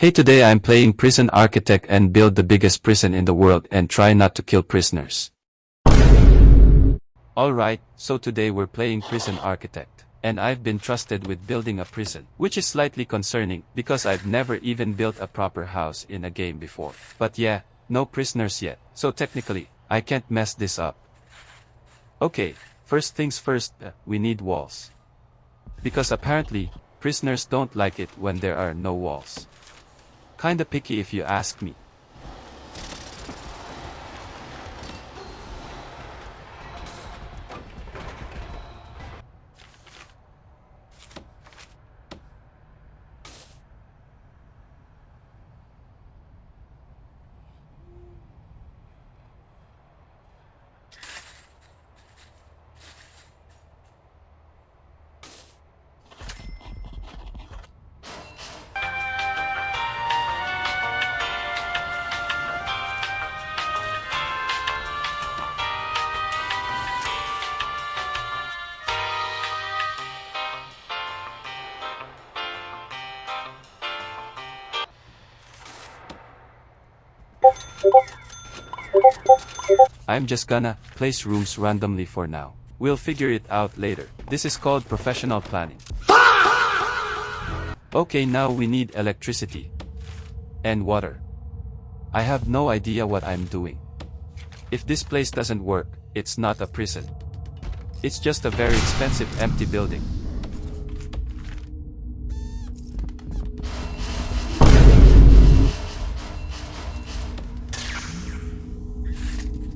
Hey, today I'm playing prison architect and build the biggest prison in the world and try not to kill prisoners. Alright, so today we're playing prison architect. And I've been trusted with building a prison, which is slightly concerning because I've never even built a proper house in a game before. But yeah, no prisoners yet, so technically, I can't mess this up. Okay, first things first, we need walls. Because apparently, prisoners don't like it when there are no walls. Kinda picky if you ask me. I'm just gonna place rooms randomly for now. We'll figure it out later. This is called professional planning. Okay, now we need electricity. And water. I have no idea what I'm doing. If this place doesn't work, it's not a prison. It's just a very expensive empty building.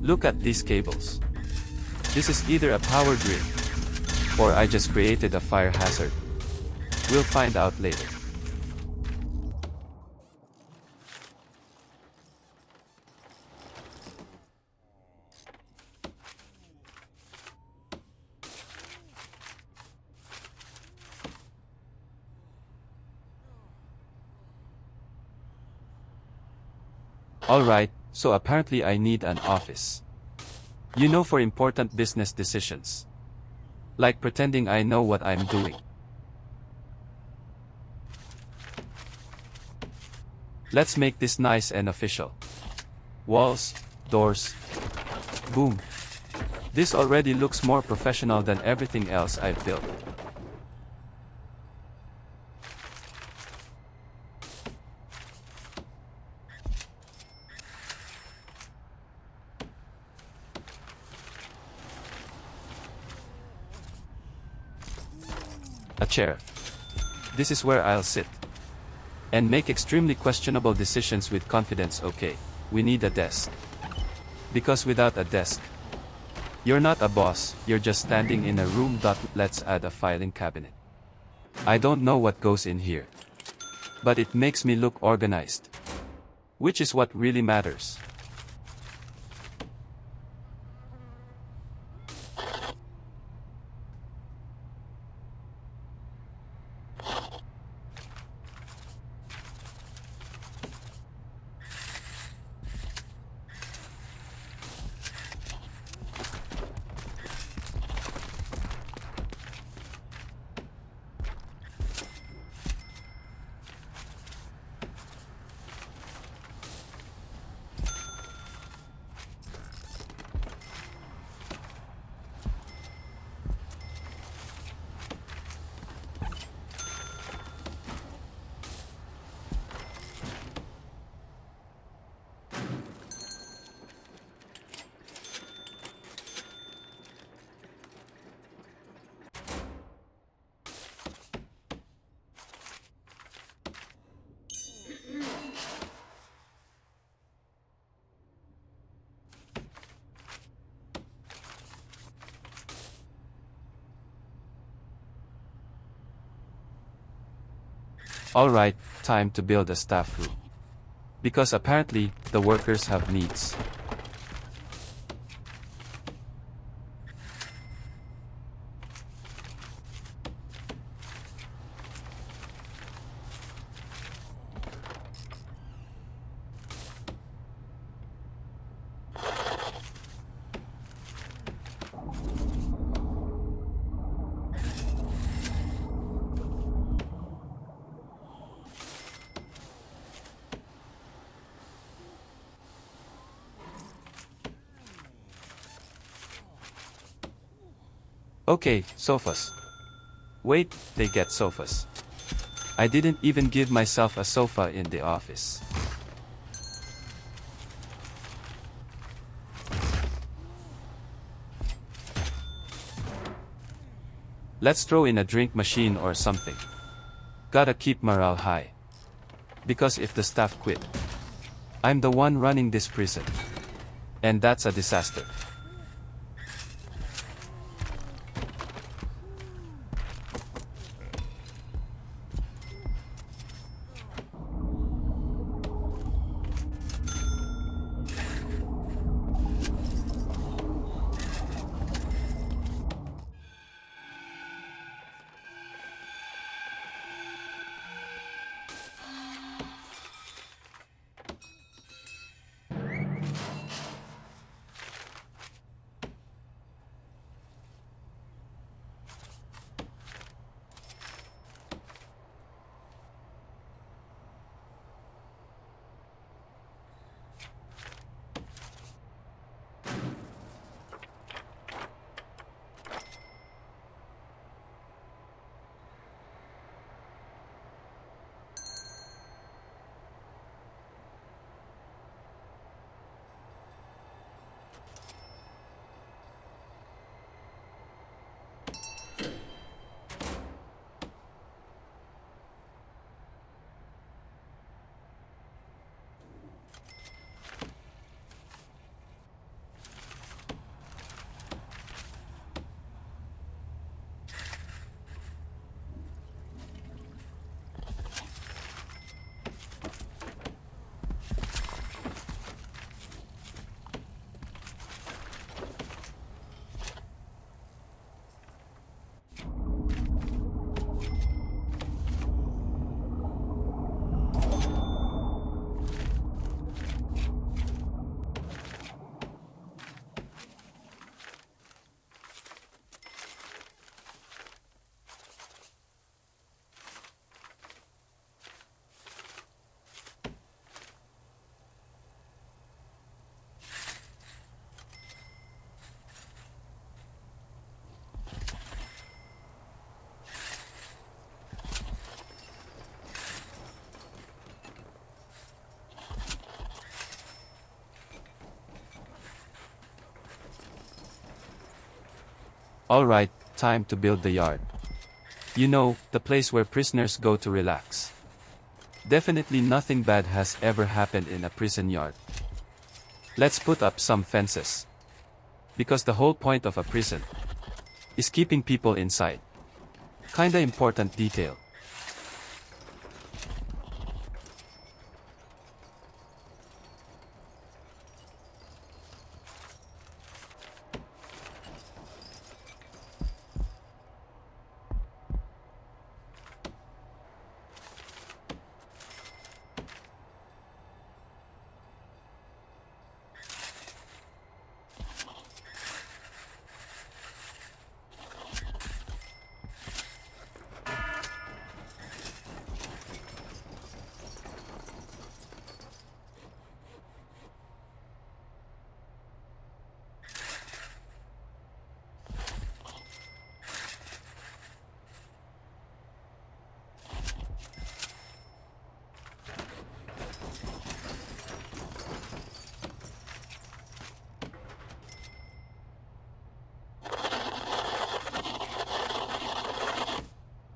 Look at these cables. This is either a power grid, or I just created a fire hazard. We'll find out later. Alright, so apparently I need an office. You know, for important business decisions. Like pretending I know what I'm doing. Let's make this nice and official. Walls, doors. Boom. This already looks more professional than everything else I've built. A chair. This is where I'll sit. And make extremely questionable decisions with confidence. Okay, we need a desk. Because without a desk, you're not a boss, you're just standing in a room. Let's add a filing cabinet. I don't know what goes in here. But it makes me look organized. Which is what really matters. Alright, time to build a staff room. Because apparently, the workers have needs. Okay, sofas. Wait, they get sofas. I didn't even give myself a sofa in the office. Let's throw in a drink machine or something. Gotta keep morale high. Because if the staff quit, I'm the one running this prison. And that's a disaster. Alright, time to build the yard. You know, the place where prisoners go to relax. Definitely nothing bad has ever happened in a prison yard. Let's put up some fences. Because the whole point of a prison is keeping people inside. Kinda important detail.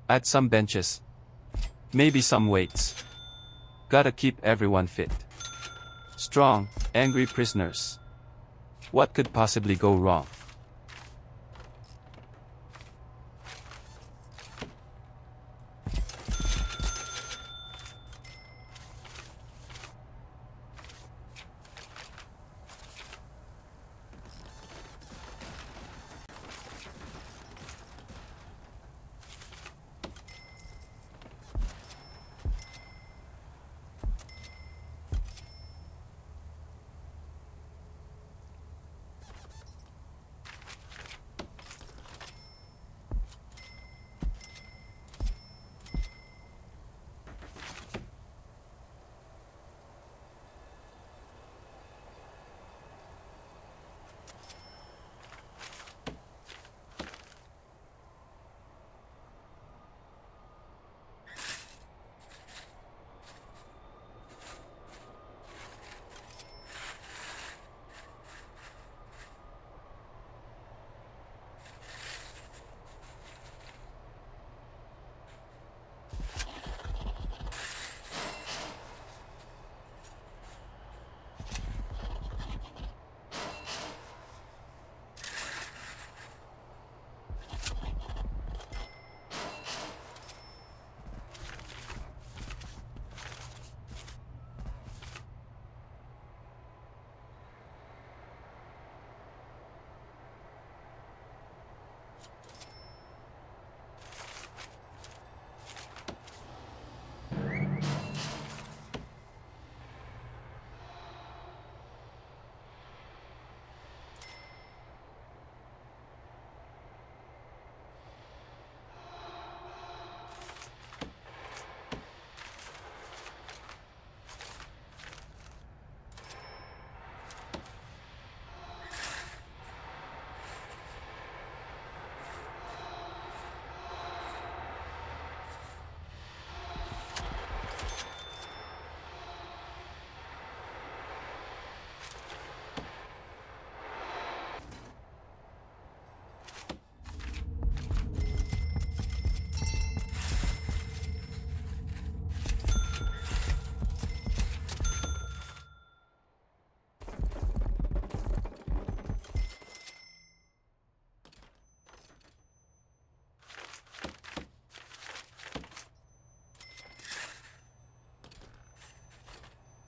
Add some benches. Maybe some weights. Gotta keep everyone fit. Strong, angry prisoners. What could possibly go wrong?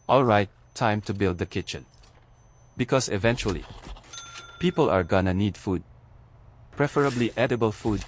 Alright, time to build the kitchen. Because eventually, people are gonna need food. Preferably edible food.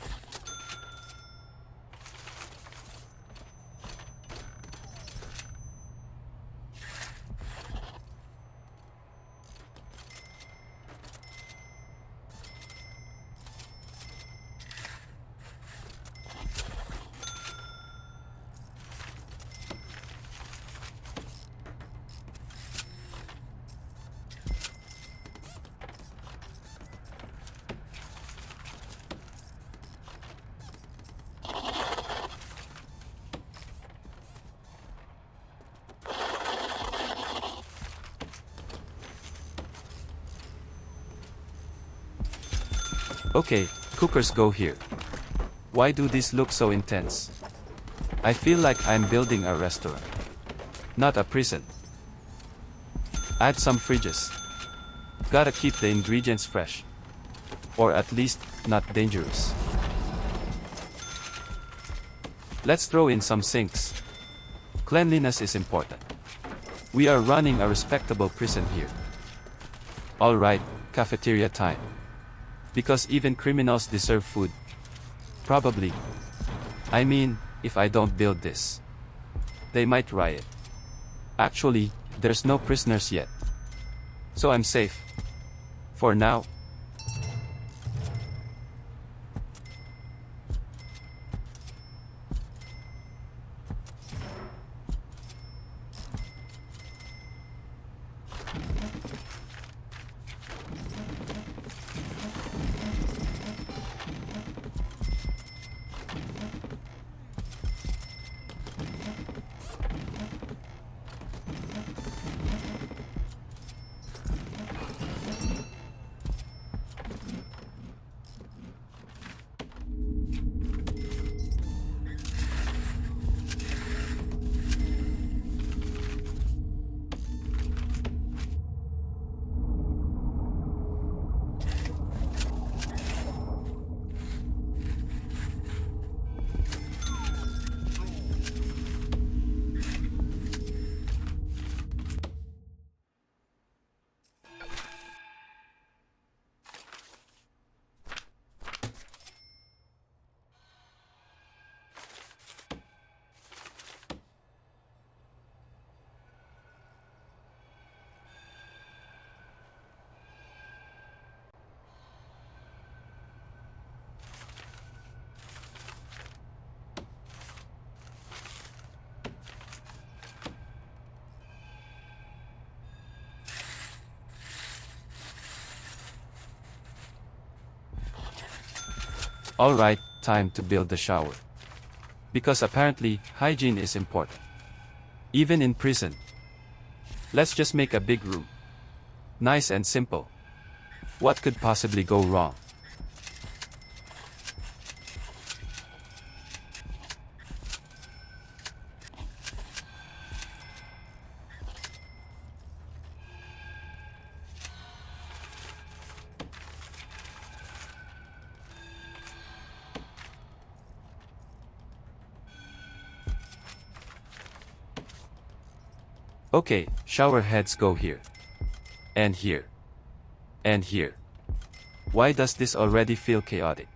Okay, cookers go here. Why do these look so intense? I feel like I'm building a restaurant, not a prison. Add some fridges. Gotta keep the ingredients fresh. Or at least, not dangerous. Let's throw in some sinks. Cleanliness is important. We are running a respectable prison here. Alright, cafeteria time. Because even criminals deserve food. Probably. I mean, if I don't build this, they might riot. Actually, there's no prisoners yet. So I'm safe. For now. Alright, time to build the shower. Because apparently, hygiene is important. Even in prison. Let's just make a big room. Nice and simple. What could possibly go wrong? Okay, shower heads go here. And here. And here. Why does this already feel chaotic?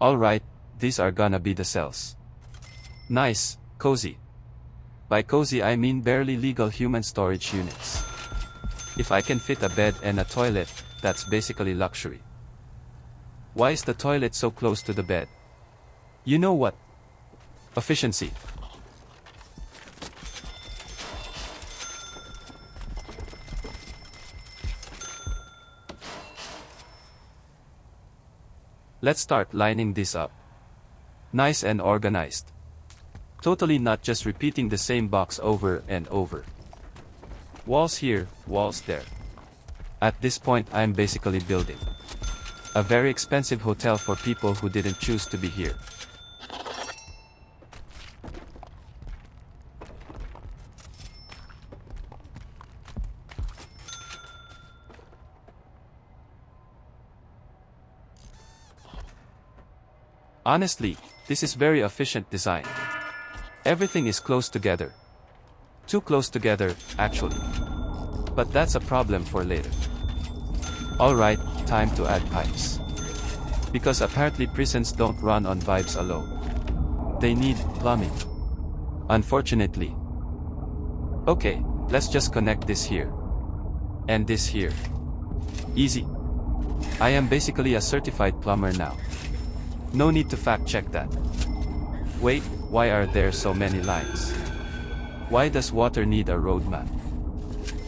Alright, these are gonna be the cells. Nice, cozy. By cozy I mean barely legal human storage units. If I can fit a bed and a toilet, that's basically luxury. Why is the toilet so close to the bed? You know what? Efficiency. Let's start lining this up. Nice and organized. Totally not just repeating the same box over and over. Walls here, walls there. At this point I'm basically building a very expensive hotel for people who didn't choose to be here. Honestly, this is very efficient design. Everything is close together. Too close together, actually. But that's a problem for later. Alright, time to add pipes. Because apparently prisons don't run on vibes alone. They need plumbing. Unfortunately. Okay, let's just connect this here. And this here. Easy. I am basically a certified plumber now. No need to fact check that. Wait, why are there so many lines? Why does water need a roadmap?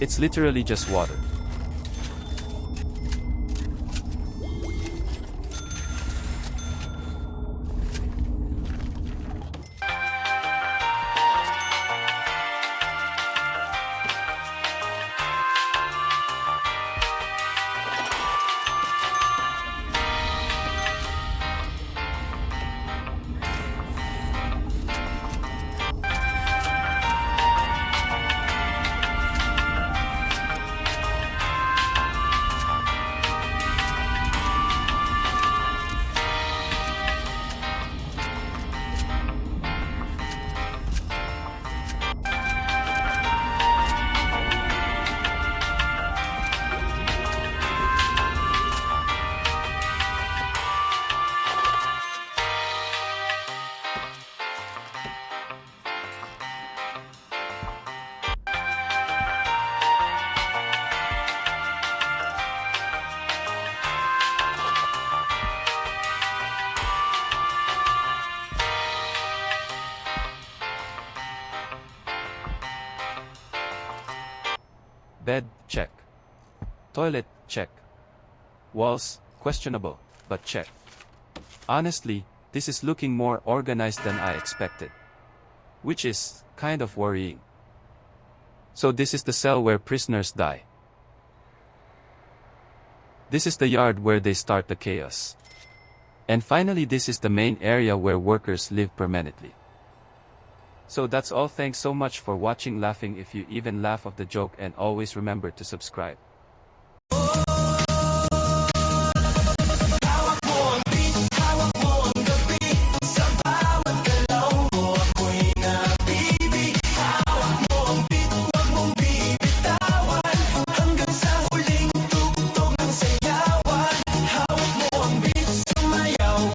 It's literally just water. Bed, check. Toilet, check. Walls, questionable, but check. Honestly, this is looking more organized than I expected. Which is kind of worrying. So this is the cell where prisoners die. This is the yard where they start the chaos. And finally this is the main area where workers live permanently. So that's all, thanks so much for watching, laughing if you even laugh of the joke, and always remember to subscribe.